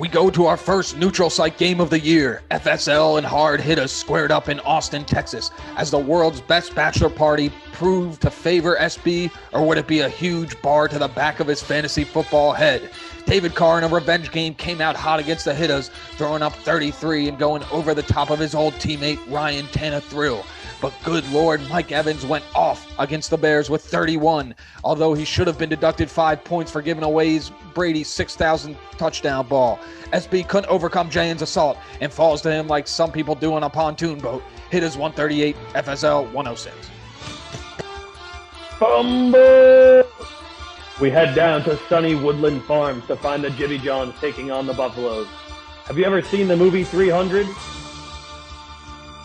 We go to our first neutral site game of the year. FSL and hard hitters squared up in Austin, Texas, as the world's best bachelor party proved to favor SB, or would it be a huge bar to the back of his fantasy football head? David Carr in a revenge game came out hot against the hitters, throwing up 33 and going over the top of his old teammate Ryan Tannehill. But good Lord, Mike Evans went off against the Bears with 31, although he should have been deducted 5 points for giving away Brady's 6,000th touchdown ball. SB couldn't overcome Jayen's assault and falls to him like some people do on a pontoon boat. Hitters 138, FSL 106. Fumble! We head down to sunny Woodland Farms to find the Jimmy Johns taking on the Buffaloes. Have you ever seen the movie 300?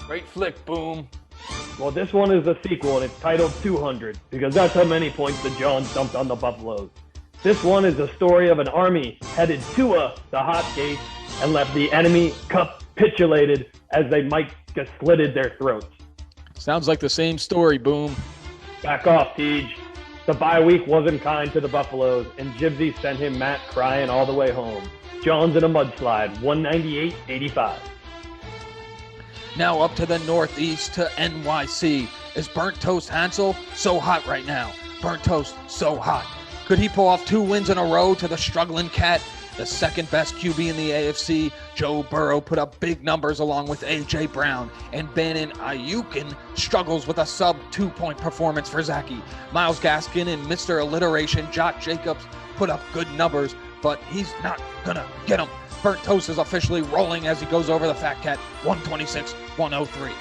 Great flick, Boom. Well, this one is the sequel, and it's titled 200, because that's how many points the Johns dumped on the Buffaloes. This one is the story of an army headed to the hot gate and left the enemy capitulated as they might get slitted their throats. Sounds like the same story, Boom. Back off, Tej. The bye week wasn't kind to the Buffaloes, and Gypsy sent him Matt crying all the way home. Johns in a mudslide, 198-85. Now up to the northeast to NYC. Is Burnt Toast Hansel so hot right now? Burnt Toast so hot. Could he pull off 2 wins in a row to the struggling Cat? The second best QB in the AFC, Joe Burrow, put up big numbers along with A.J. Brown, and Bannon Ayukin struggles with a sub-2-point performance for Zachy. Myles Gaskin and Mr. Alliteration, Josh Jacobs, put up good numbers, but he's not gonna get them. Burnt Toast is officially rolling as he goes over the Fat Cat, 126-103.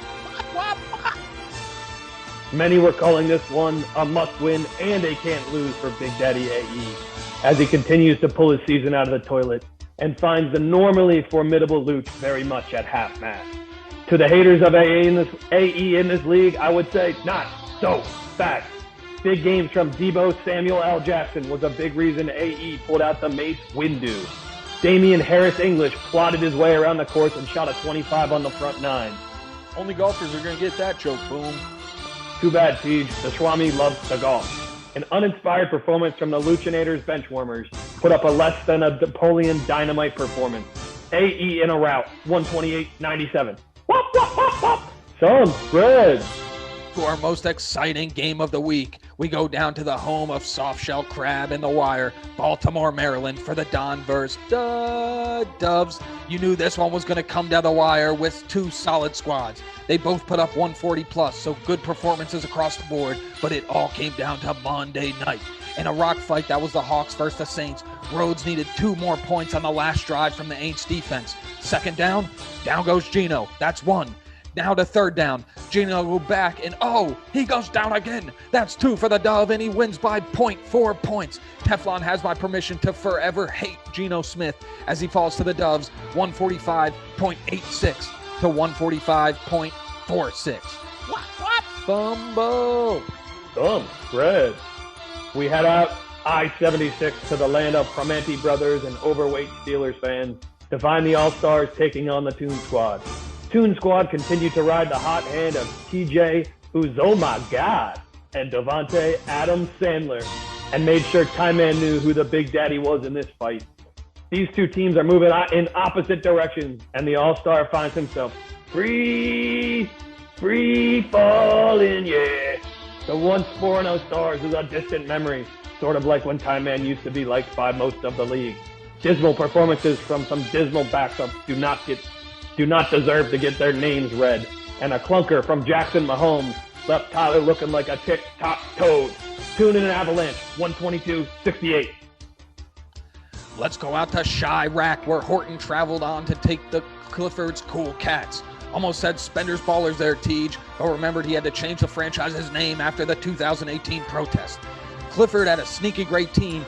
Many were calling this one a must-win and a can't-lose for Big Daddy AE, as he continues to pull his season out of the toilet and finds the normally formidable Luch very much at half-mast. To the haters of AE in this league, I would say not so fast. Big games from Debo Samuel L. Jackson was a big reason AE pulled out the Mace Windu. Damian Harris English plotted his way around the course and shot a 25 on the front 9. Only golfers are going to get that joke, Boom. Too bad, Tej. The Swami loves the golf. An uninspired performance from the Luchinators benchwarmers put up a less than a Napoleon Dynamite performance. AE in a rout, 128-97. Whoop, whoop, whoop, whoop. Some spreads. To our most exciting game of the week, we go down to the home of soft-shell crab and the wire, Baltimore, Maryland, for the Don vs. Doves. You knew this one was going to come down the wire with 2 solid squads. They both put up 140 plus, so good performances across the board, but it all came down to Monday night. In a rock fight, that was the Hawks versus the Saints. Rhodes needed 2 more points on the last drive from the Aints defense. Second down goes Geno. That's 1. Now to third down. Geno go back, and he goes down again. That's 2 for the Dove, and he wins by 0.4 points. Teflon has my permission to forever hate Geno Smith as he falls to the Doves, 145.86 to 145.46. What? Fumble. Some spread. We head out I-76 to the land of Promanti brothers and overweight Steelers fans to find the All-Stars taking on the Toon Squad. Toon Squad continued to ride the hot hand of TJ, who's oh my god, and Devontae Adam Sandler, and made sure Ty-Man knew who the Big Daddy was in this fight. These 2 teams are moving in opposite directions, and the All-Star finds himself free falling, yeah. The once 4-0 Stars is a distant memory, sort of like when Ty-Man used to be liked by most of the league. Dismal performances from some dismal backups do not deserve to get their names read. And a clunker from Jackson Mahomes left Tyler looking like a tick-tock toad. Tune in an avalanche, 122-68. Let's go out to Chirac, where Horton traveled on to take the Clifford's Cool Cats. Almost said Spender's Ballers there, Tej, but remembered he had to change the franchise's name after the 2018 protest. Clifford had a sneaky great team,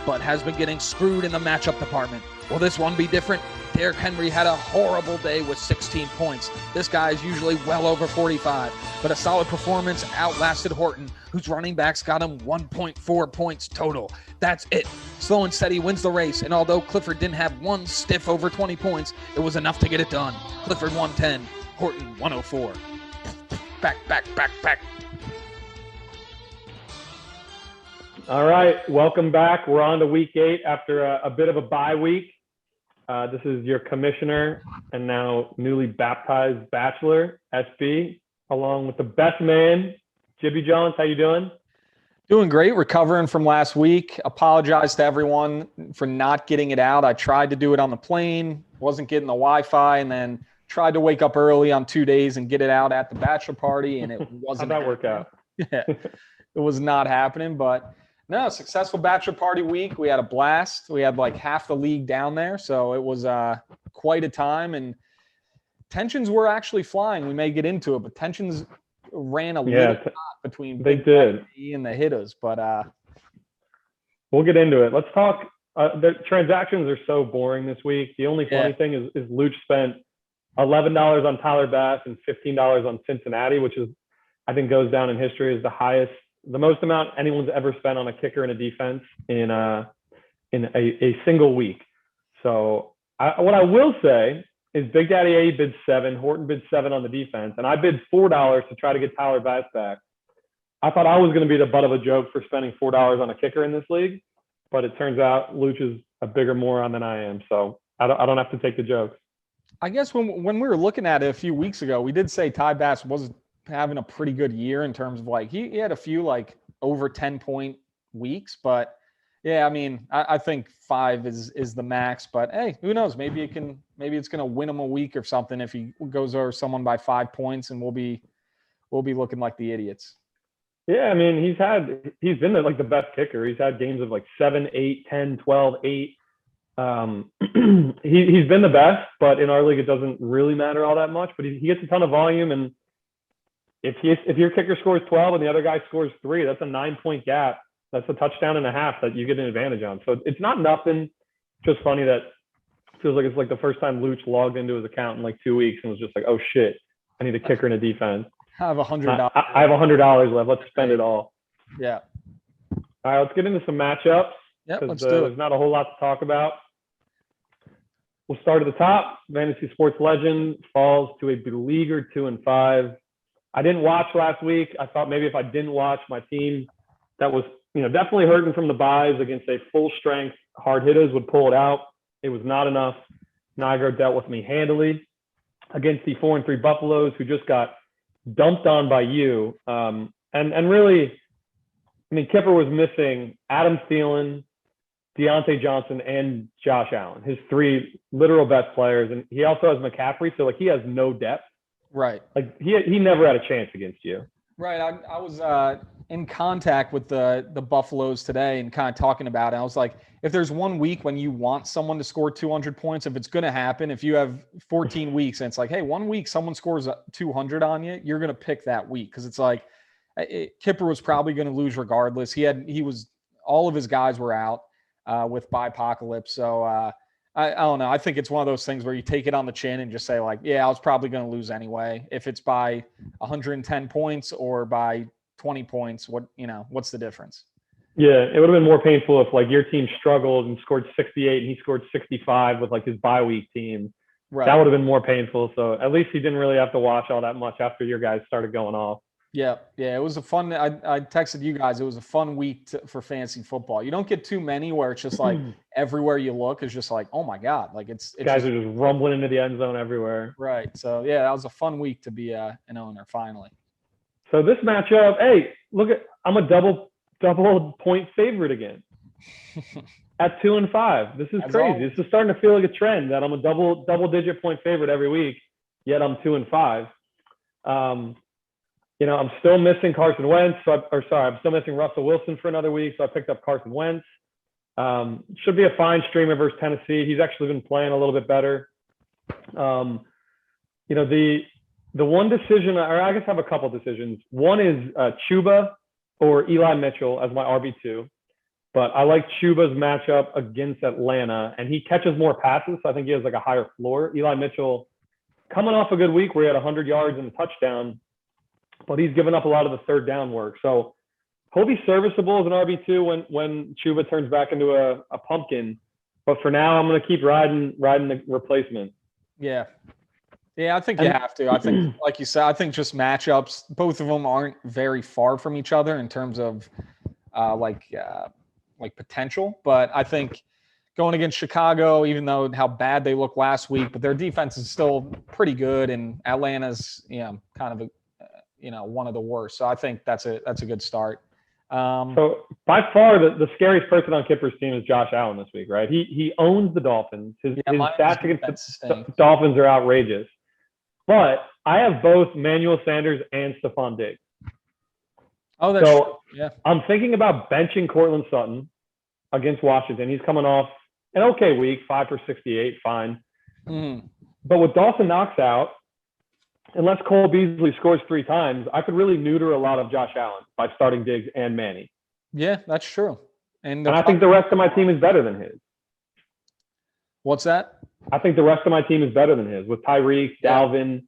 but has been getting screwed in the matchup department. Will this one be different? Derrick Henry had a horrible day with 16 points. This guy is usually well over 45, but a solid performance outlasted Horton, whose running backs got him 1.4 points total. That's it. Slow and steady wins the race, and although Clifford didn't have one stiff over 20 points, it was enough to get it done. Clifford 110, Horton 104. Back. All right, welcome back. We're on to week 8 after a bit of a bye week. This is your commissioner and now newly baptized bachelor, SB, along with the best man, Jibby Jones. How you doing? Doing great, recovering from last week. Apologize to everyone for not getting it out. I tried to do it on the plane, wasn't getting the Wi-Fi, and then tried to wake up early on 2 days and get it out at the bachelor party, and it wasn't. How'd that work out? Yeah, it was not happening, but no, successful bachelor party week. We had a blast. We had like half the league down there, so it was quite a time, and tensions were actually flying. We may get into it, but tensions ran a little hot between Big did and the hitters, but we'll get into it. Let's talk. The transactions are so boring this week. The only funny thing is Luch spent $11 on Tyler Bass and $15 on Cincinnati, which is, I think, goes down in history as the most amount anyone's ever spent on a kicker and a defense in a single week. So what I will say is Big Daddy A bid 7, Horton bid 7 on the defense, and I bid $4 to try to get Tyler Bass back. I thought I was going to be the butt of a joke for spending $4 on a kicker in this league, but it turns out Luch is a bigger moron than I am, so I don't have to take the jokes. I guess when we were looking at it a few weeks ago, we did say Ty Bass was having a pretty good year in terms of like he had a few like over 10-point weeks, but yeah, I mean, I think 5 is the max, but hey, who knows? Maybe it's going to win him a week or something if he goes over someone by 5 points, and we'll be looking like the idiots. Yeah, I mean, he's been like the best kicker. He's had games of like 7, 8, 10, 12, 8. He's been the best, but in our league it doesn't really matter all that much. But he gets a ton of volume, and if your kicker scores 12 and the other guy scores 3, that's a 9-point gap. That's a touchdown and a half that you get an advantage on. So it's not nothing. Just funny that it feels like it's like the first time Luch logged into his account in like 2 weeks and was just like, oh shit, I need a kicker and a defense. I have $100. I have $100 left. Let's spend it all. Yeah. All right, let's get into some matchups. Yep, let's do it. There's not a whole lot to talk about. We'll start at the top. Fantasy Sports Legend falls to a beleaguered 2-5. I didn't watch last week. I thought maybe if I didn't watch, my team that was definitely hurting from the buys against a full strength hard hitters would pull it out. It was not enough. Nigro dealt with me handily against the 4-3 Buffaloes, who just got dumped on by you. And really, I mean, Kipper was missing Adam Thielen, Deontay Johnson, and Josh Allen, his 3 literal best players. And he also has McCaffrey, so like he has no depth. Right. Like he never had a chance against you. Right. I was in contact with the Buffaloes today and kind of talking about it. I was like, if there's 1 week when you want someone to score 200 points, if it's going to happen, if you have 14 weeks and it's like, hey, 1 week someone scores 200 on you, you're going to pick that week. Because it's like Kipper was probably going to lose regardless. All of his guys were out with Bipocalypse. So I don't know. I think it's one of those things where you take it on the chin and just say like, yeah, I was probably going to lose anyway. If it's by 110 points or by 20 points, what's the difference? Yeah, it would have been more painful if like your team struggled and scored 68 and he scored 65 with like his bye week team. Right. That would have been more painful. So at least he didn't really have to watch all that much after your guys started going off. Yeah, it was a fun. I texted you guys. It was a fun week for fantasy football. You don't get too many where it's just like everywhere you look is just like, oh my god, like it's guys are just rumbling into the end zone everywhere. Right. So yeah, that was a fun week to be an owner finally. So this matchup, hey, I'm a double point favorite again at 2-5. This is crazy. This is starting to feel like a trend that I'm a double digit point favorite every week, yet I'm 2-5. I'm still missing Carson Wentz. I'm still missing Russell Wilson for another week, so I picked up Carson Wentz. Should be a fine streamer versus Tennessee. He's actually been playing a little bit better. The one decision, or I guess I have a couple decisions. One is Chuba or Eli Mitchell as my RB2. But I like Chuba's matchup against Atlanta, and he catches more passes, so I think he has like a higher floor. Eli Mitchell coming off a good week where he had 100 yards and a touchdown, but he's given up a lot of the third down work. So he'll be serviceable as an RB2 when Chuba turns back into a pumpkin. But for now, I'm going to keep riding the replacement. Yeah. Yeah, I think you have to. I think, like you said, I think just matchups, both of them aren't very far from each other in terms of like potential. But I think going against Chicago, even though how bad they looked last week, but their defense is still pretty good, and Atlanta's kind of one of the worst. So I think that's a good start. So by far the scariest person on Kipper's team is Josh Allen this week, right? He owns the Dolphins. His stats against the Dolphins are outrageous. But I have both Manuel Sanders and Stephon Diggs. Oh, that's true. Yeah. I'm thinking about benching Cortland Sutton against Washington. He's coming off an okay week, 5 for 68, fine. Mm-hmm. But with Dawson Knox out, unless Cole Beasley scores 3 times, I could really neuter a lot of Josh Allen by starting Diggs and Manny. Yeah, that's true. And I think the rest of my team is better than his. What's that? I think the rest of my team is better than his with Tyreek, Dalvin.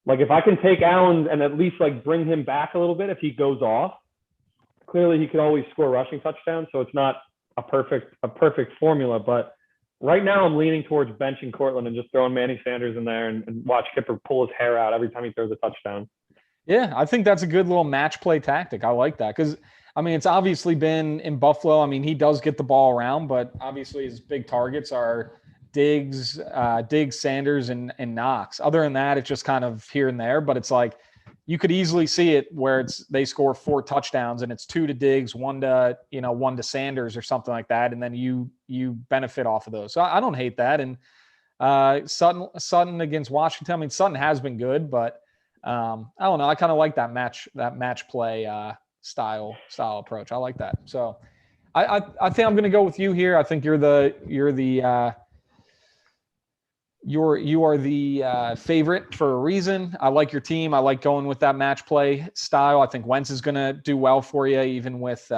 Like if I can take Allen and at least like bring him back a little bit if he goes off, clearly he could always score rushing touchdowns. So it's not a perfect formula, but right now I'm leaning towards benching Cortland and just throwing Manny Sanders in there and watch Kipper pull his hair out every time he throws a touchdown. Yeah, I think that's a good little match play tactic. I like that because, I mean, it's obviously been in Buffalo. I mean, he does get the ball around, but obviously his big targets are Diggs, Sanders, and Knox. Other than that, it's just kind of here and there, but it's like you could easily see it where they score 4 touchdowns and it's 2 to Diggs, 1 to Sanders or something like that, and then you benefit off of those. So I don't hate that. And Sutton against Washington. I mean, Sutton has been good, but I don't know. I kind of like that match play style approach. I like that. So I think I'm going to go with you here. I think you are the favorite for a reason. I like your team. I like going with that match play style. I think Wentz is going to do well for you, even with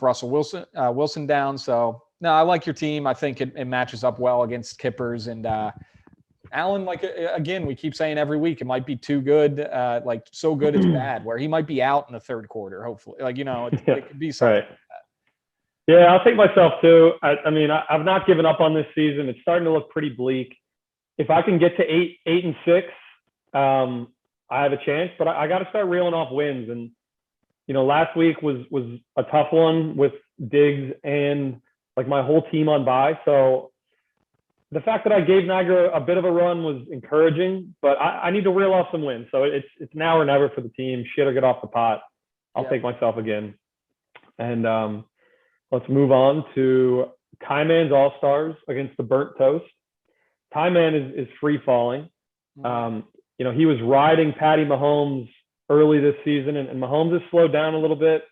Russell Wilson down. So no, I like your team. I think it matches up well against Kippers and Allen. Like again, we keep saying every week it might be too good, like so good it's bad, where he might be out in the third quarter. Hopefully, it could be something. Right. Yeah, I'll take myself too. I mean, I've not given up on this season. It's starting to look pretty bleak. If I can get to 8-6, I have a chance. But I got to start reeling off wins. And last week was a tough one with Diggs and like my whole team on bye. So the fact that I gave Niagara a bit of a run was encouraging. But I need to reel off some wins. So it's now or never for the team. Shit or get off the pot. I'll take myself again. And let's move on to Ty-Man's All-Stars against the Burnt Toast. Ty-Man is free falling. He was riding Patty Mahomes early this season, and Mahomes has slowed down a little bit.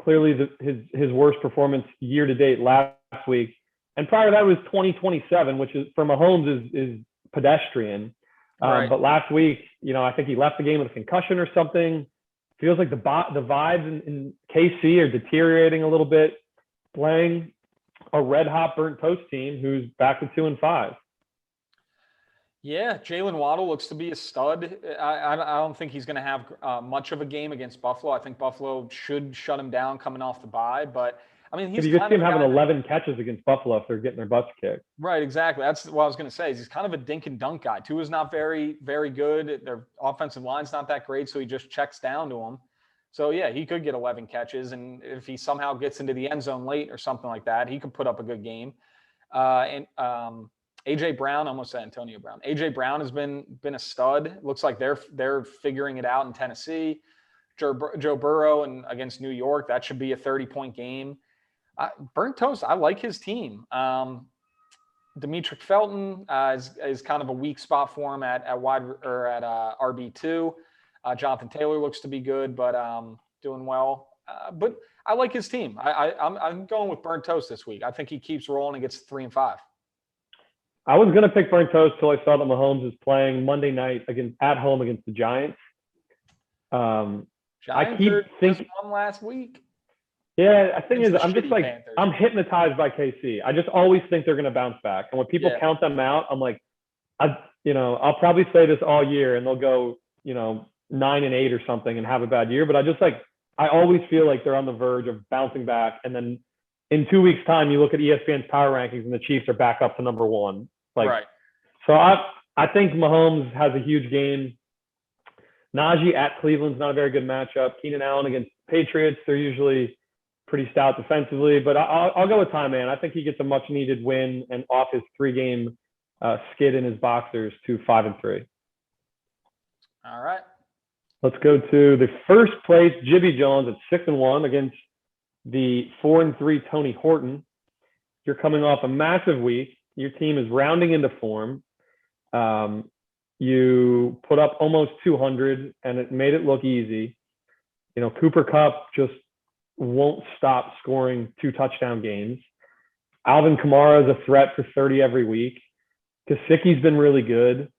Clearly his worst performance year to date last week. And prior to that was 2027, which is for Mahomes is pedestrian. Right. But last week, I think he left the game with a concussion or something. Feels like the vibes in KC are deteriorating a little bit, playing a red-hot Burnt Toast team who's back to 2-5. Yeah, Jalen Waddle looks to be a stud. I don't think he's going to have much of a game against Buffalo. I think Buffalo should shut him down coming off the bye, but I mean, you just see him having 11 catches against Buffalo if they're getting their butts kicked. Right, exactly. That's what I was going to say. He's kind of a dink and dunk guy. Tua's not very, very good. Their offensive line's not that great, so he just checks down to him. So, yeah, he could get 11 catches, and if he somehow gets into the end zone late or something like that, he could put up a good game. And A.J. Brown, almost said Antonio Brown. A.J. Brown has been a stud. Looks like they're figuring it out in Tennessee. Joe Burrow and against New York, that should be a 30-point game. Burnt Toast, I like his team. Demetric Felton is kind of a weak spot for him at wide or at RB2. Jonathan Taylor looks to be good, but doing well. But I like his team. I'm going with Burnt Toast this week. I think he keeps rolling and gets 3-5. I was going to pick Burnt Toast till I saw that Mahomes is playing Monday night at home against the Giants. Giants I keep thinking won last week. Yeah, the thing is, I'm just like, Panthers. I'm hypnotized by KC. I just always think they're going to bounce back. And when people count them out, I'm like, I'll probably say this all year and they'll go, 9-8 or something and have a bad year. But I always feel like they're on the verge of bouncing back. And then in 2 weeks' time, you look at ESPN's power rankings and the Chiefs are back up to number 1. Right. So I think Mahomes has a huge game. Najee at Cleveland's not a very good matchup. Keenan Allen against Patriots, they're usually pretty stout defensively, but I'll go with Ty Man. I think he gets a much needed win and off his 3-game skid in his boxers to 5-3. All right. Let's go to the first place Jibby Jones at 6-1 against the 4-3 Tony Horton. You're coming off a massive week. Your team is rounding into form. You put up almost 200, and it made it look easy. You know, Cooper Kupp just won't stop scoring 2 touchdown games. Alvin Kamara is a threat for 30 every week. Gesicki's been really good.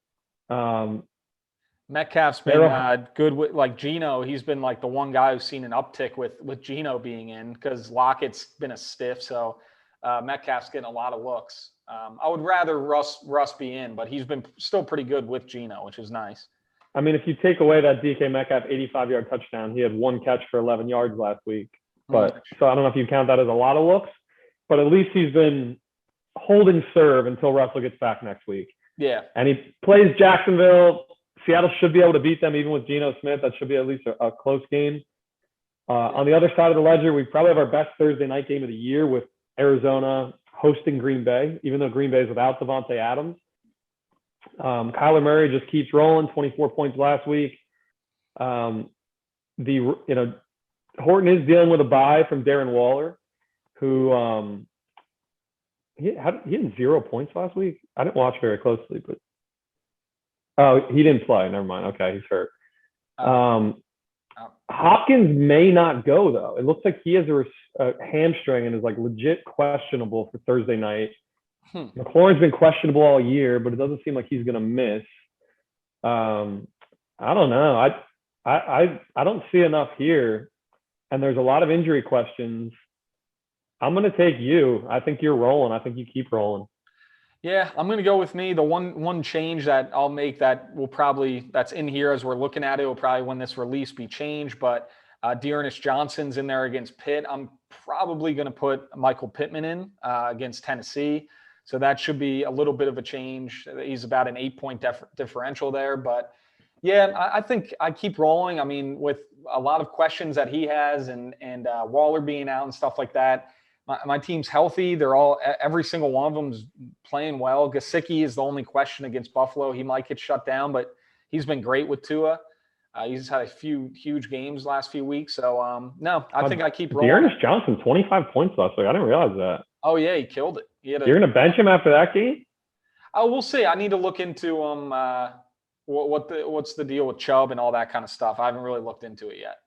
Metcalf's been good with, like, Geno. He's been like the one guy who's seen an uptick with Geno being in, because Lockett's been a stiff. So Metcalf's getting a lot of looks. I would rather Russ be in, but he's been still pretty good with Geno, which is nice. I mean, if you take away that DK Metcalf 85-yard touchdown, he had 1 catch for 11 yards last week. But so I don't know if you count that as a lot of looks, but at least he's been holding serve until Russell gets back next week. Yeah. And he plays Jacksonville. Seattle should be able to beat them even with Geno Smith. That should be at least a close game. On the other side of the ledger, we probably have our best Thursday night game of the year with Arizona hosting Green Bay, even though Green Bay is without Devontae Adams. Kyler Murray just keeps rolling, 24 points last week. Horton is dealing with a bye from Darren Waller, who he had 0 points last week. I didn't watch very closely, but he didn't play. Never mind. Okay, he's hurt. Hopkins may not go though. It looks like he has a hamstring and is like legit questionable for Thursday night. McLaurin's been questionable all year, but it doesn't seem like he's going to miss. I don't know. I don't see enough here, and there's a lot of injury questions. I'm going to take you. I think you're rolling. I think you keep rolling. Yeah, I'm going to go with me. The one change that I'll make that's in here as we're looking at it will probably, when this release, be changed. But Dearness Johnson's in there against Pitt. I'm probably going to put Michael Pittman in against Tennessee. So that should be a little bit of a change. He's about an 8-point differential there. But yeah, I think I keep rolling. I mean, with a lot of questions that he has and Waller being out and stuff like that, my team's healthy. Every single one of them is playing well. Gesicki is the only question against Buffalo. He might get shut down, but he's been great with Tua. He's had a few huge games last few weeks. So, no, I think I keep rolling. Dearness Johnson, 25 points last week. I didn't realize that. Oh, yeah, he killed it. You're going to bench him after that game? Oh, we'll see. I need to look into what's the deal with Chubb and all that kind of stuff. I haven't really looked into it yet.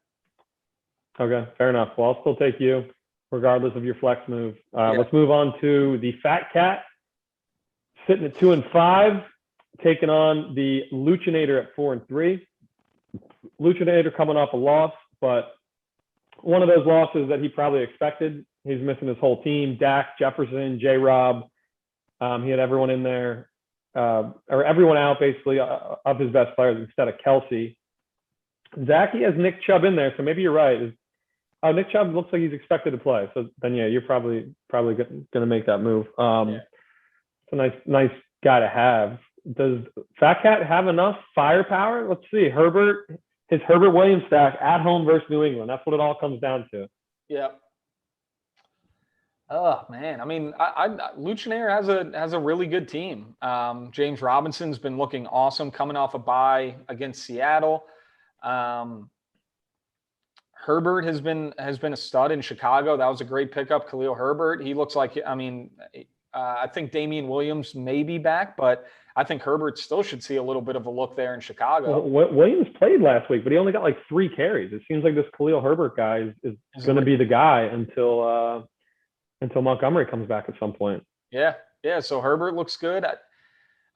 Okay, fair enough. Well, I'll still take you, regardless of your flex move. Let's move on to the Fat Cat, sitting at 2-5, taking on the Luchinator at 4-3. Luchinator coming off a loss, but one of those losses that he probably expected. He's missing his whole team: Dak, Jefferson, J-Rob. He had everyone in there, or everyone out basically of his best players instead of Kelsey. Zachy has Nick Chubb in there, so maybe you're right. Nick Chubb looks like he's expected to play. So then, yeah, you're probably going to make that move. It's a nice guy to have. Does Fat Cat have enough firepower? Let's see. His Herbert Williams stack at home versus New England. That's what it all comes down to. Yeah. Oh man, I mean, Luchinator has a really good team. James Robinson's been looking awesome, coming off a bye against Seattle. Herbert has been a stud in Chicago. That was a great pickup, Khalil Herbert. He looks like, I think Damian Williams may be back, but I think Herbert still should see a little bit of a look there in Chicago. Well, Williams played last week, but he only got like 3 carries. It seems like this Khalil Herbert guy is going to be the guy until Montgomery comes back at some point. Yeah. So Herbert looks good.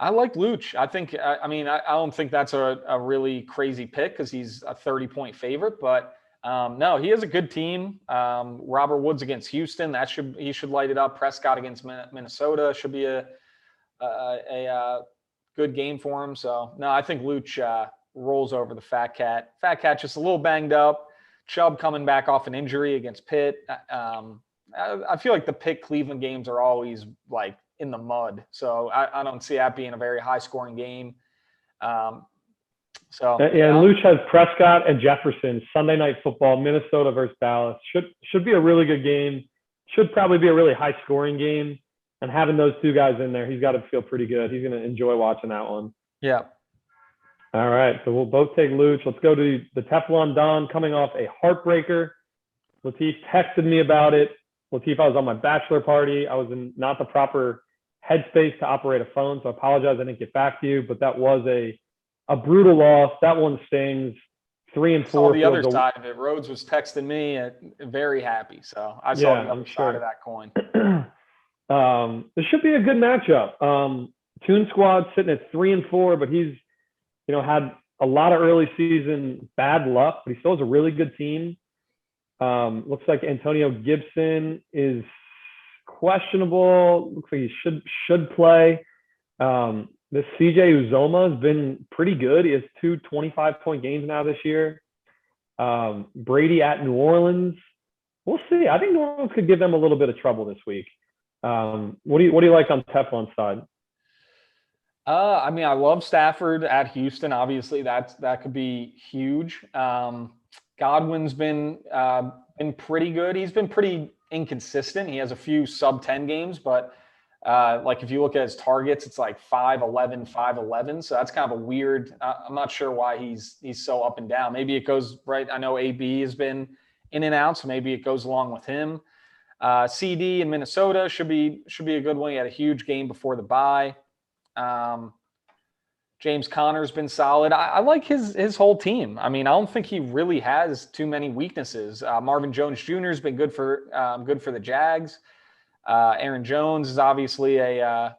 I like Luch. I think, I don't think that's a really crazy pick because he's a 30-point favorite, but no, he has a good team. Robert Woods against Houston, he should light it up. Prescott against Minnesota should be a good game for him. So no, I think Luch rolls over the Fat Cat. Fat Cat just a little banged up. Chubb coming back off an injury against Pitt. I feel like the Pitt Cleveland games are always like in the mud. So I don't see that being a very high scoring game. So yeah, and Luch has Prescott and Jefferson Sunday Night Football, Minnesota versus Dallas. Should be a really good game. Should probably be a really high scoring game. And having those two guys in there, he's got to feel pretty good. He's going to enjoy watching that one. Yeah. All right, so we'll both take Luch. Let's go to the Teflon Don coming off a heartbreaker. Latif texted me about it. Latif, I was on my bachelor party. I was in not the proper headspace to operate a phone, so I apologize I didn't get back to you, but that was a brutal loss. That one stings. 3 and 4. Saw the other side of it. Rhodes was texting me very happy, so I saw the other side of that coin. This should be a good matchup. Toon Squad sitting at 3 and 4, but he's had a lot of early season bad luck, but he still has a really good team. Looks like Antonio Gibson is questionable. Looks like he should play. This CJ Uzoma has been pretty good. He has 2 25-point games now this year. Brady at New Orleans. We'll see. I think New Orleans could give them a little bit of trouble this week. What do you like on Teflon's side? I mean, I love Stafford at Houston. Obviously, that could be huge. Godwin's been pretty good. He's been pretty inconsistent. He has a few sub-10 games, but like if you look at his targets, it's like 5-11, 5-11. So that's kind of a weird. I'm not sure why he's so up and down. Maybe it goes right. I know AB has been in and out, so maybe it goes along with him. CD in Minnesota should be a good one. He had a huge game before the bye. James Conner's been solid. I like his whole team. I mean, I don't think he really has too many weaknesses. Marvin Jones Jr. has been good for the Jags. Aaron Jones is obviously Aaron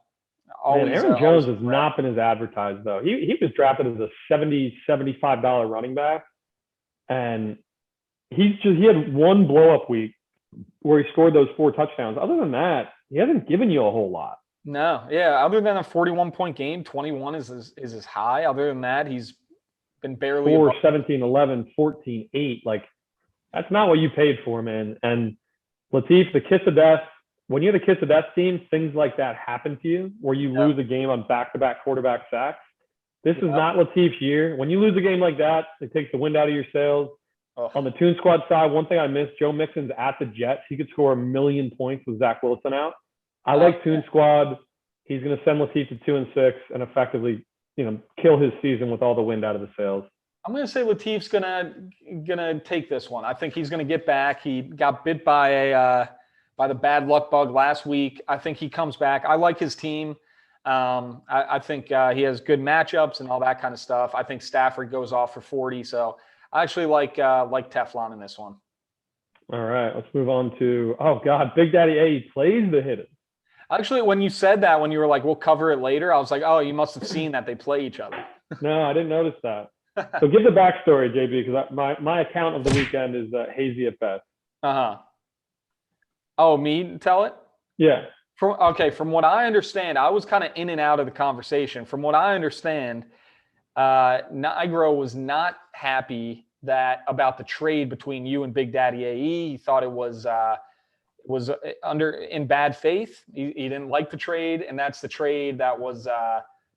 Jones has not been as advertised though. He was drafted as a $75 running back, and he had one blow up week where he scored those 4 touchdowns. Other than that, he hasn't given you a whole lot. No, yeah. Other than a 41-point game, 21 is his high. Other than that, he's been barely 4, 17, 11, 14, 8. Like, that's not what you paid for, man. And Latif, the kiss of death. When you're the kiss of death team, things like that happen to you, where you lose a game on back-to-back quarterback sacks. This is not Latif's year. When you lose a game like that, it takes the wind out of your sails. On the Toon Squad side, one thing I missed, Joe Mixon's at the Jets. He could score 1,000,000 points with Zach Wilson out. I like Toon Squad. He's going to send Latif to 2 and 6 and effectively, kill his season with all the wind out of the sails. I'm going to say Latif's gonna take this one. I think he's going to get back. He got bit by the bad luck bug last week. I think he comes back. I like his team. I think he has good matchups and all that kind of stuff. I think Stafford goes off for 40. So I actually like Teflon in this one. All right, let's move on to Big Daddy A plays the hitters. Actually, when you said that, when you were like, we'll cover it later, I was like, oh, you must have seen that they play each other. No, I didn't notice that. So give the backstory, JB, because my account of the weekend is hazy at best. Oh, me tell it? Yeah. From what I understand, I was kind of in and out of the conversation. From what I understand, Nigro was not happy about the trade between you and Big Daddy AE. He thought it was in bad faith. He didn't like the trade, and that's the trade that was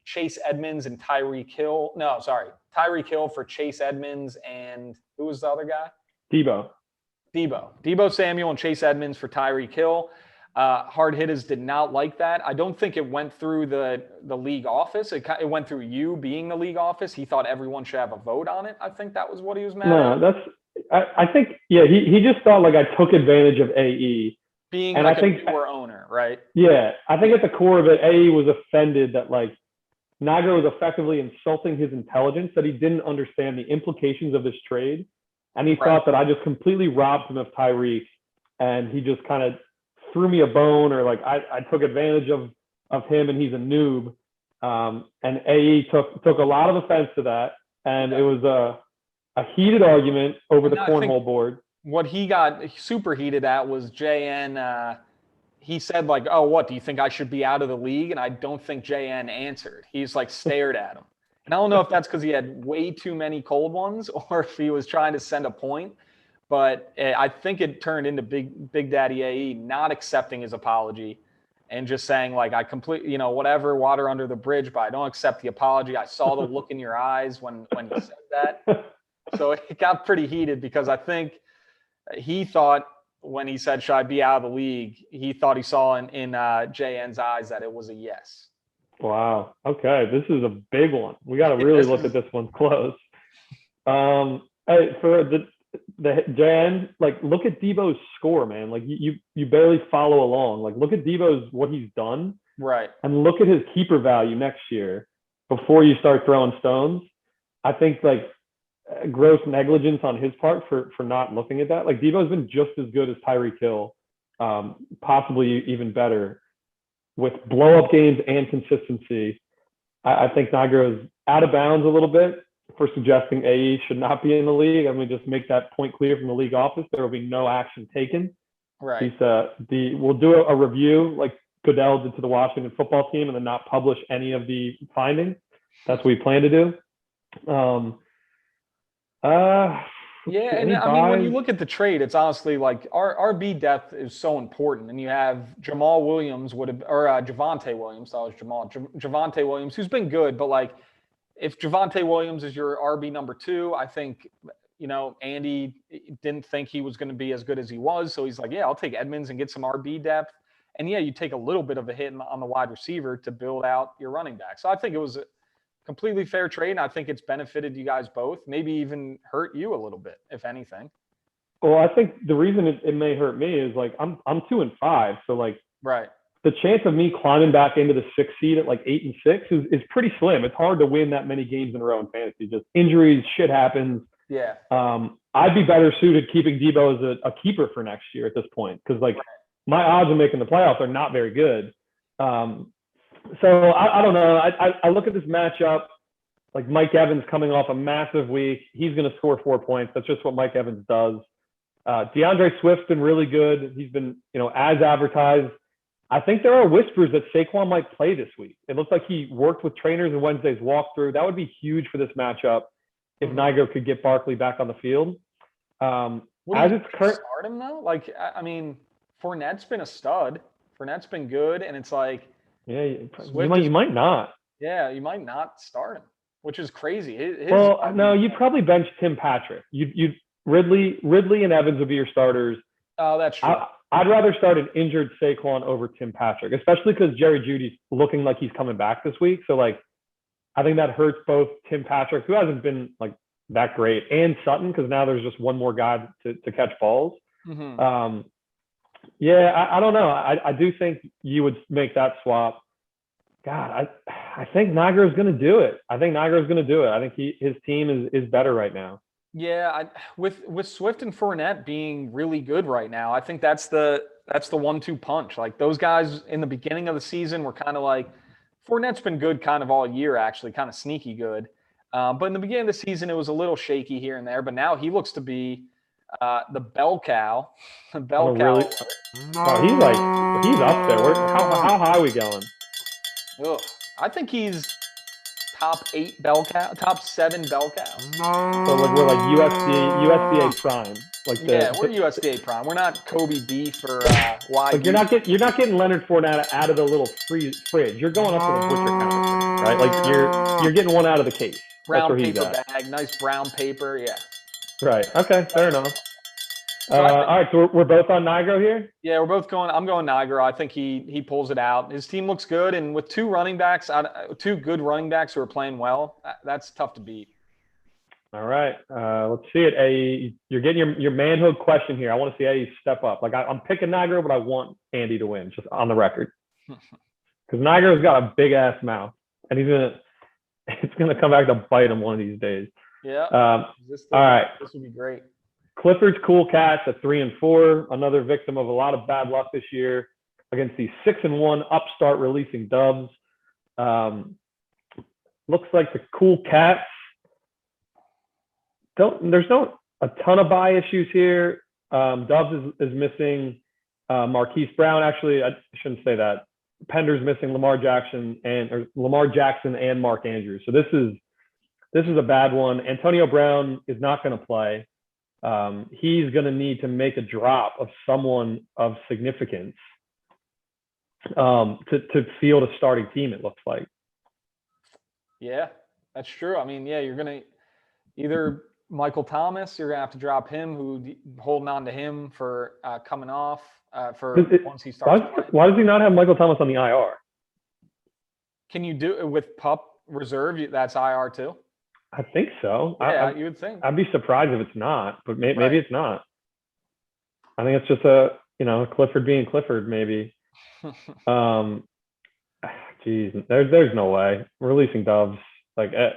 Chase Edmonds and Tyreek Hill. No, sorry, Tyreek Hill for Chase Edmonds, and who was the other guy? Debo Samuel and Chase Edmonds for Tyreek Hill. Hard hitters did not like that. I don't think it went through the league office. It went through you being the league office. He thought everyone should have a vote on it. I think that was what he was mad at. No, I think, he just thought like I took advantage of AE. Being and like I think, a newer owner, right? Yeah. I think at the core of it, AE was offended that like Nigro was effectively insulting his intelligence, that he didn't understand the implications of this trade. And he thought that I just completely robbed him of Tyreek, and he just kind of threw me a bone, or like I took advantage of him and he's a noob. And AE took a lot of offense to that. And it was a heated argument over the cornhole board. What he got super heated at was JN. He said like, oh, what, do you think I should be out of the league? And I don't think JN answered. He's like stared at him. And I don't know if that's because he had way too many cold ones or if he was trying to send a point. But I think it turned into Big Daddy AE not accepting his apology. and just saying like, I completely, whatever, water under the bridge, but I don't accept the apology. I saw the look in your eyes when you said that. So it got pretty heated because I think he thought when he said, should I be out of the league? He thought he saw in JN's eyes that it was a yes. Wow. Okay. This is a big one. We got to really look at this one close. Hey, for the JN, like, look at Debo's score, man. Like, you barely follow along. Like, look at Debo's, what he's done. Right. And look at his keeper value next year before you start throwing stones. I think, like, gross negligence on his part for not looking at that. Like, Debo's been just as good as Tyreek Hill, possibly even better with blow-up games and consistency. I think Nigro's out of bounds a little bit for suggesting AE should not be in the league. I'm going to just make that point clear from the league office. There will be no action taken. Right. We'll do a review like Goodell did to the Washington football team and then not publish any of the findings. That's what we plan to do. Yeah, and I mean, when you look at the trade, it's honestly like our RB depth is so important, and you have Jamal Williams Javonte Williams. That was Jamal. Javonte Williams, who's been good, but like if Javonte Williams is your RB number 2, I think Andy didn't think he was going to be as good as he was, so he's like, yeah, I'll take Edmonds and get some RB depth, and yeah, you take a little bit of a hit on the wide receiver to build out your running back. So I think it was completely fair trade, and I think it's benefited you guys both, maybe even hurt you a little bit, if anything. Well, I think the reason it may hurt me is like I'm 2-5, so like right, the chance of me climbing back into the 6th seed at like 8-6 is pretty slim. It's hard to win that many games in a row in fantasy. Just injuries, shit happens. Yeah. I'd be better suited keeping Debo as a keeper for next year at this point because like my odds of making the playoffs are not very good. So I don't know. I look at this matchup, like Mike Evans coming off a massive week. He's going to score 4 points. That's just what Mike Evans does. DeAndre Swift's been really good. He's been, as advertised. I think there are whispers that Saquon might play this week. It looks like he worked with trainers in Wednesday's walkthrough. That would be huge for this matchup if Nigro could get Barkley start him though? Like, I mean, Fournette's been a stud. Fournette's been good, and it's like, yeah, you might not. Yeah, you might not start him, which is crazy. No, you'd probably bench Tim Patrick. You'd Ridley and Evans would be your starters. Oh, that's true. I'd rather start an injured Saquon over Tim Patrick, especially because Jerry Jeudy's looking like he's coming back this week. So like, I think that hurts both Tim Patrick, who hasn't been like that great, and Sutton because now there's just one more guy to catch balls. Mm-hmm. Yeah, I don't know. I do think you would make that swap. God, I think Nigro's going to do it. I think his team is better right now. Yeah, with Swift and Fournette being really good right now, I think that's the 1-2 punch. Like those guys in the beginning of the season were kind of like, Fournette's been good kind of all year, actually, kind of sneaky good. But in the beginning of the season, it was a little shaky here and there. But now he looks to be the bell cow. Really? Oh, he's up there. How high are we going? Ugh. I think he's top 8 bell cow, top 7 bell cow. So like we're like USDA prime. We're USDA prime. We're not Kobe beef or YU. Like you're not getting Leonard Fournette out of the little fridge. You're going up to the butcher counter, right? Like you're getting one out of the case. Brown paper bag, nice brown paper, yeah. Right. Okay. Fair enough. All right. So we're both on Nigro here. Yeah, we're both going. I'm going Nigro. I think he pulls it out. His team looks good, and with 2 good running backs who are playing well, that's tough to beat. All right. Let's see it. You're getting your manhood question here. I want to see you step up. Like I'm picking Nigro, but I want Andy to win, just on the record, because Nigro's got a big ass mouth, and it's gonna come back to bite him one of these days. Yeah. All right. This would be great. Clifford's Cool Cats at 3-4, another victim of a lot of bad luck this year against the 6-1 upstart releasing Dubs. Looks like the Cool Cats there's no a ton of buy issues here. Dubs is missing Marquise Brown. Actually, I shouldn't say that. Pender's missing Lamar Jackson and Mark Andrews. So this is a bad one. Antonio Brown is not going to play. He's going to need to make a drop of someone of significance. to field a starting team, it looks like. Yeah, that's true. I mean, yeah, you're going to either Michael Thomas, you're going to have to drop him, holding on to him for coming off once he starts playing. Why does he not have Michael Thomas on the IR? Can you do it with PUP reserve? That's IR too? I think so. Yeah, you would think. I'd be surprised if it's not, but maybe it's not. I think it's just Clifford being Clifford, maybe. Geez, there's no way. Releasing Doves, this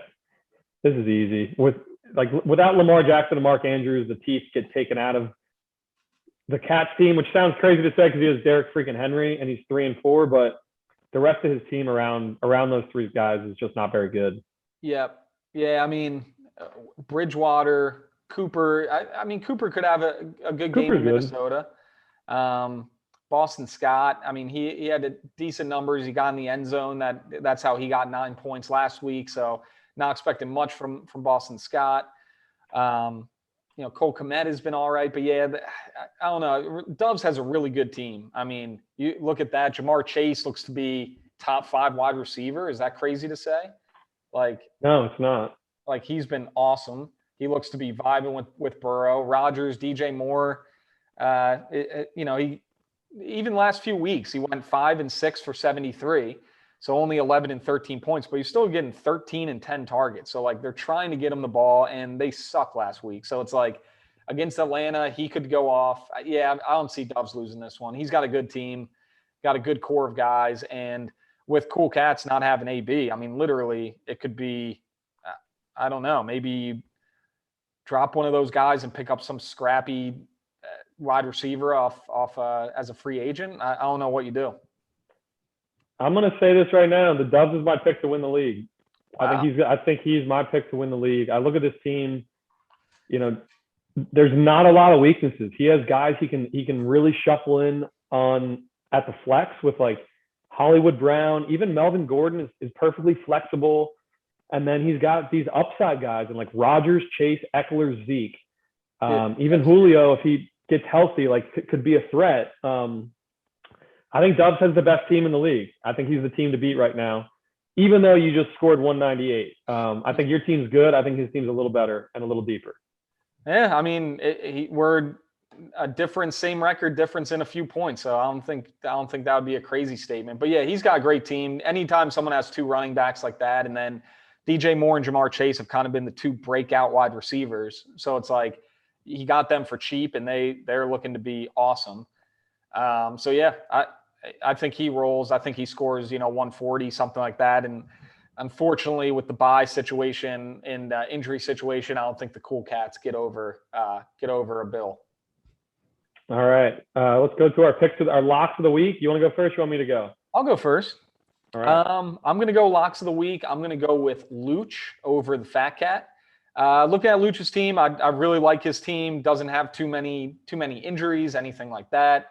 is easy. Without Lamar Jackson and Mark Andrews, the teeth get taken out of the Cats team, which sounds crazy to say because he has Derek freaking Henry and he's 3-4, but the rest of his team around those three guys is just not very good. Yep. Yeah, I mean, Bridgewater, Cooper. I mean, Cooper could have a good game in Minnesota. Boston Scott. I mean, he had decent numbers. He got in the end zone. That's how he got 9 points last week. So not expecting much from Boston Scott. Cole Kmet has been all right, but yeah, I don't know. Doves has a really good team. I mean, you look at that. Jamar Chase looks to be top 5 wide receiver. Is that crazy to say? No, it's not. He's been awesome. He looks to be vibing with Burrow, Rodgers, DJ Moore. He even last few weeks he went 5 and 6 for 73, so only 11 and 13 points, but he's still getting 13 and 10 targets. So they're trying to get him the ball, and they suck last week. So it's against Atlanta, he could go off. Yeah, I don't see Doves losing this one. He's got a good team, got a good core of guys, and with Cool Cats not having AB, I mean, literally, it could be, I don't know, maybe you drop one of those guys and pick up some scrappy wide receiver off as a free agent. I don't know what you do. I'm going to say this right now. The Doves is my pick to win the league. Wow. I think he's my pick to win the league. I look at this team, there's not a lot of weaknesses. He has guys he can really shuffle in on at the flex with Hollywood Brown. Even Melvin Gordon is perfectly flexible. And then he's got these upside guys and Rodgers, Chase, Eckler, Zeke. Even Julio, if he gets healthy, could be a threat. I think Doves has the best team in the league. I think he's the team to beat right now, even though you just scored 198. I think your team's good. I think his team's a little better and a little deeper. Yeah, I mean, we're a different, same record difference in a few points. So I don't think that would be a crazy statement. But yeah, he's got a great team. Anytime someone has 2 running backs like that, and then DJ Moore and Jamar Chase have kind of been the 2 breakout wide receivers. So it's he got them for cheap, and they're looking to be awesome. So yeah, I think he rolls. I think he scores 140, something like that. And unfortunately, with the bye situation and injury situation, I don't think the Cool Cats get over a bill. All right, let's go to our picks, our locks of the week. You want to go first? You want me to go? I'll go first. All right. I'm going to go locks of the week. I'm going to go with Luch over the Fat Cat. Looking at Luch's team, I really like his team. Doesn't have too many injuries, anything like that.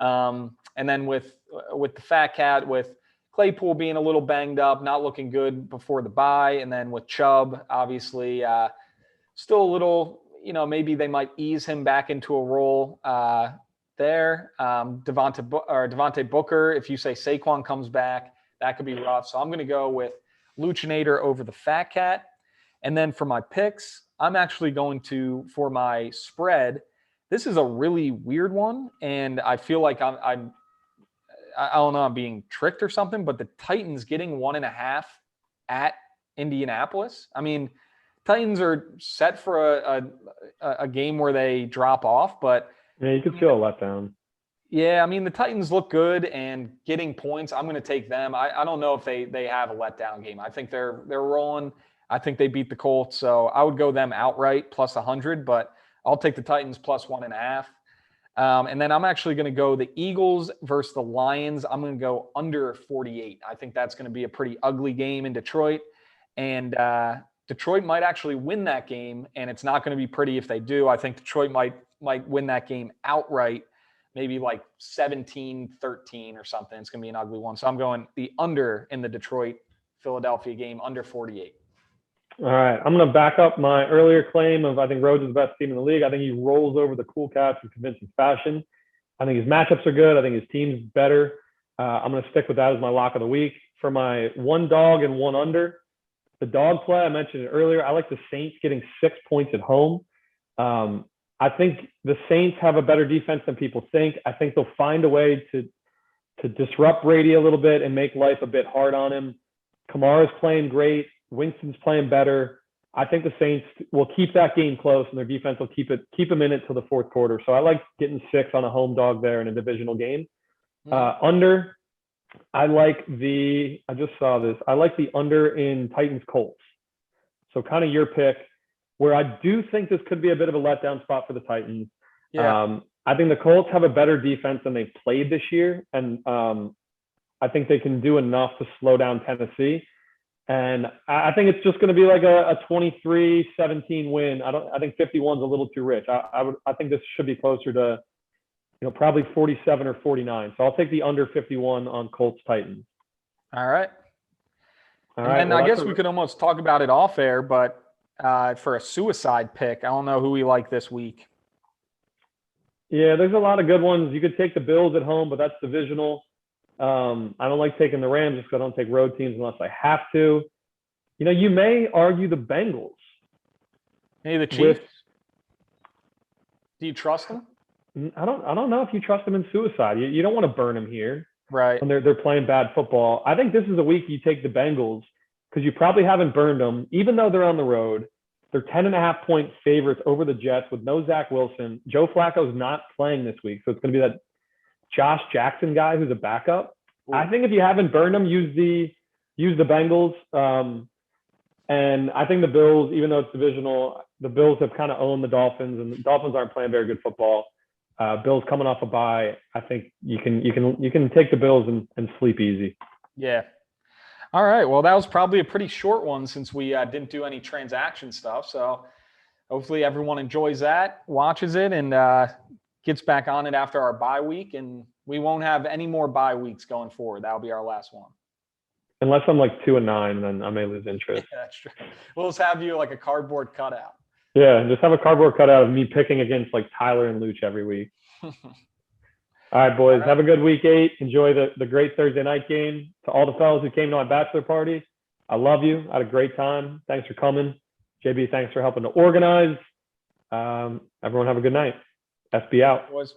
And then with the Fat Cat, with Claypool being a little banged up, not looking good before the bye, and then with Chubb, obviously still a little, maybe they might ease him back into a role there. Devontae Booker, if you say Saquon comes back, that could be rough. So I'm going to go with Lucinator over the Fat Cat. And then for my picks, I'm actually going for my spread. This is a really weird one, and I feel like I don't know, I'm being tricked or something, but the Titans getting 1.5 at Indianapolis. I mean, Titans are set for a game where they drop off, but yeah, you could feel a letdown. Yeah, I mean, the Titans look good, and getting points, I'm going to take them. I don't know if they have a letdown game. I think they're rolling. I think they beat the Colts, so I would go them outright plus 100, but I'll take the Titans plus 1.5. And then I'm actually going to go the Eagles versus the Lions. I'm going to go under 48. I think that's going to be a pretty ugly game in Detroit, and Detroit might actually win that game, and it's not going to be pretty if they do. I think Detroit might win that game outright, maybe 17-13 or something. It's going to be an ugly one. So I'm going the under in the Detroit-Philadelphia game, under 48. All right. I'm going to back up my earlier claim of I think Rhodes is the best team in the league. I think he rolls over the Cool Cats in convincing fashion. I think his matchups are good. I think his team's better. I'm going to stick with that as my lock of the week. For my one dog and one under, the dog play, I mentioned it earlier. I like the Saints getting 6 points at home. I think the Saints have a better defense than people think. I think they'll find a way to disrupt Brady a little bit and make life a bit hard on him. Kamara's playing great. Winston's playing better. I think the Saints will keep that game close, and their defense will keep them in it till the fourth quarter. So I like getting 6 on a home dog there in a divisional game. Under, I just saw this. I like the under in Titans Colts. So kind of your pick, where I do think this could be a bit of a letdown spot for the Titans. Yeah. I think the Colts have a better defense than they've played this year. And I think they can do enough to slow down Tennessee. And I think it's just going to be like a 23-17 win. I think 51 is a little too rich. I think this should be closer to, probably 47 or 49. So I'll take the under 51 on Colts Titans. All right. All right. And I guess we could almost talk about it off air, but for a suicide pick, I don't know who we like this week. Yeah, there's a lot of good ones. You could take the Bills at home, but that's divisional. I don't like taking the Rams just because I don't take road teams unless I have to. You may argue the Bengals. Maybe the Chiefs. Do you trust them? I don't know if you trust them in suicide. You don't want to burn them here. Right. When they're playing bad football. I think this is a week you take the Bengals because you probably haven't burned them, even though they're on the road. They're 10.5-point favorites over the Jets with no Zach Wilson. Joe Flacco's not playing this week, so it's going to be that Josh Jackson guy who's a backup. Ooh. I think if you haven't burned them, use the Bengals. And I think the Bills, even though it's divisional, the Bills have kind of owned the Dolphins, and the Dolphins aren't playing very good football. Bills coming off a bye. I think you can take the Bills and sleep easy. Yeah. All right. Well, that was probably a pretty short one since we didn't do any transaction stuff. So hopefully everyone enjoys that, watches it, and gets back on it after our bye week. And we won't have any more bye weeks going forward. That'll be our last one. Unless I'm like 2-9, then I may lose interest. Yeah, that's true. We'll just have you like a cardboard cutout. Yeah, just have a cardboard cutout of me picking against like Tyler and Luch every week. All right, boys. All right. Have a good week 8. Enjoy the great Thursday night game. To all the fellas who came to my bachelor party, I love you. I had a great time. Thanks for coming. JB, thanks for helping to organize. Everyone have a good night. SB out. Boys.